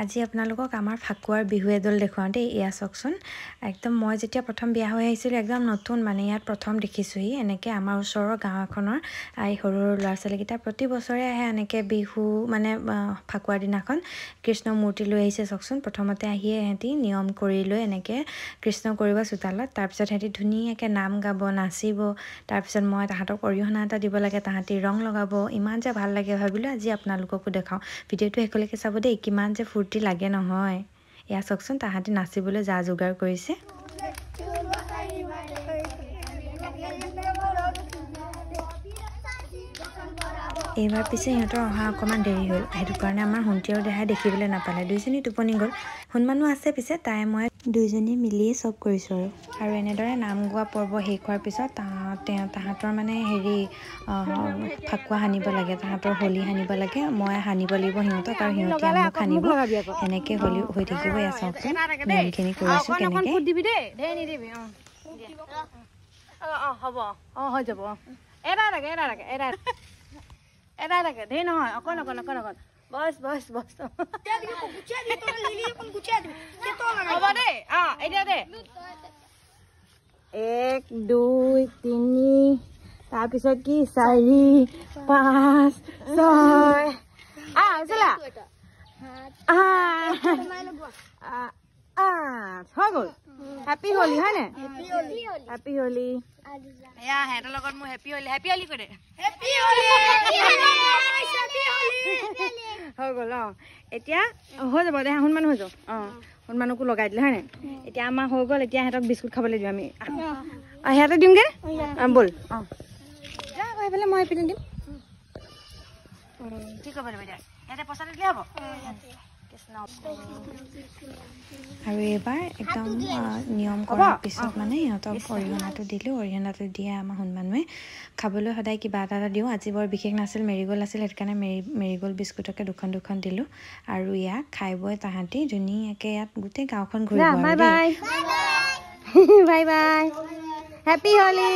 আজি আপোনালোকক আমাৰ ফাকুৱাৰ বিহু এদল দেখুৱাওঁ দেই। এয়া চাওকচোন, একদম মই যেতিয়া প্ৰথম বিয়া হৈ আহিছিলোঁ একদম নতুন মানে ইয়াত প্ৰথম দেখিছোঁহি। এনেকৈ আমাৰ ওচৰৰ গাঁও এখনৰ এই সৰু সৰু ল'ৰা ছোৱালীকেইটা প্ৰতি বছৰে আহে এনেকৈ বিহু মানে ফাকুৱাৰ দিনাখন কৃষ্ণ মূৰ্তি লৈ আহিছে। চাওকচোন, প্ৰথমতে আহিয়ে সিহঁতি নিয়ম কৰি লৈ এনেকৈ কৃষ্ণ কৰিব চোতালত, তাৰপিছত সিহঁতি ধুনীয়াকৈ নাম গাব, নাচিব। তাৰপিছত মই তাহাঁতক অৰিহণা এটা দিব লাগে, তাহাঁতি ৰং লগাব। ইমান যে ভাল লাগে ভাবিলোঁ আজি আপোনালোককো দেখাওঁ। ভিডিঅ'টো শেষলৈকে চাব দেই, কিমান যে ফূৰ্তি লাগে নহয়। এয়া চাওকচোন, তাহাঁতি নাচিবলৈ যা যোগাৰ কৰিছে। এইবাৰ পিছে সিহঁতৰ অহা অকণমান দেৰি হ'ল, সেইটো কাৰণে আমাৰ সোণটি আৰু দেহাই দেখিবলৈ নাপালে। দুইজনী টোপনি গ'ল। সোণ মানুহ আছে পিছে, তাই মই দুইজনী মিলিয়ে চব কৰিছোঁ আৰু এনেদৰে নাম গোৱা পৰ্ব শেষ হোৱাৰ পিছত তাহাঁতৰ মানে ফাকুৱা সানিব লাগে, তাহাঁতৰ হোলী সানিব লাগে। মই সানিব লাগিব সিহঁতক আৰু সিহঁতে মোক সানিব। এনেকৈ হোলী হৈ থাকিব। এয়া চাওকচোন, নিয়মখিনি কৰিছোঁ কেনেকৈ। এটা লাগে ধেৰ নহয়, অকণ বস হ'ব দেই। এতিয়া দে 1 2 3 তাৰপিছত কি 4 5 6 হৈছিলা হৈ গ'ল। হেপী হোলী হয় নে? হেপী হোলী। এয়া সিহঁতৰ লগত মোৰ হেপী হোলী কৈ দে। হৈ গ'ল। এতিয়া হৈ যাব দে, সোণ মানুহ হৈ যাওঁ। সোণ মানুহকো লগাই দিলে হয় নাই? এতিয়া আমাৰ হৈ গ'ল। এতিয়া সিহঁতক বিস্কুট খাবলৈ দিওঁ আমি। সিহঁতে দিমগৈ, ব'ল। যা সেইফালে, মই এইপিনে দিম। কি কৰিব লাগিব এতিয়া? ইয়াতে পইচা দিলে হ'ব। আৰু এইবাৰ একদম নিয়ম কৰাৰ পিছত মানে সিহঁতক অৰিহণাটো দিলোঁ। অৰিহণাটো দিয়ে আমাৰ সোণ মানুহে খাবলৈ সদায় কিবা এটা দিওঁ। আজি বৰ বিশেষ নাছিল, মেৰিগ'ল্ড আছিল, সেইটো কাৰণে মেৰিগ'ল্ড বিস্কুটকে দুখন দিলোঁ। আৰু ইয়াক খাই বৈ তাহাঁতি ধুনীয়াকৈ ইয়াত গোটেই গাঁওখন ঘূৰিব। Bye bye, happy Holi.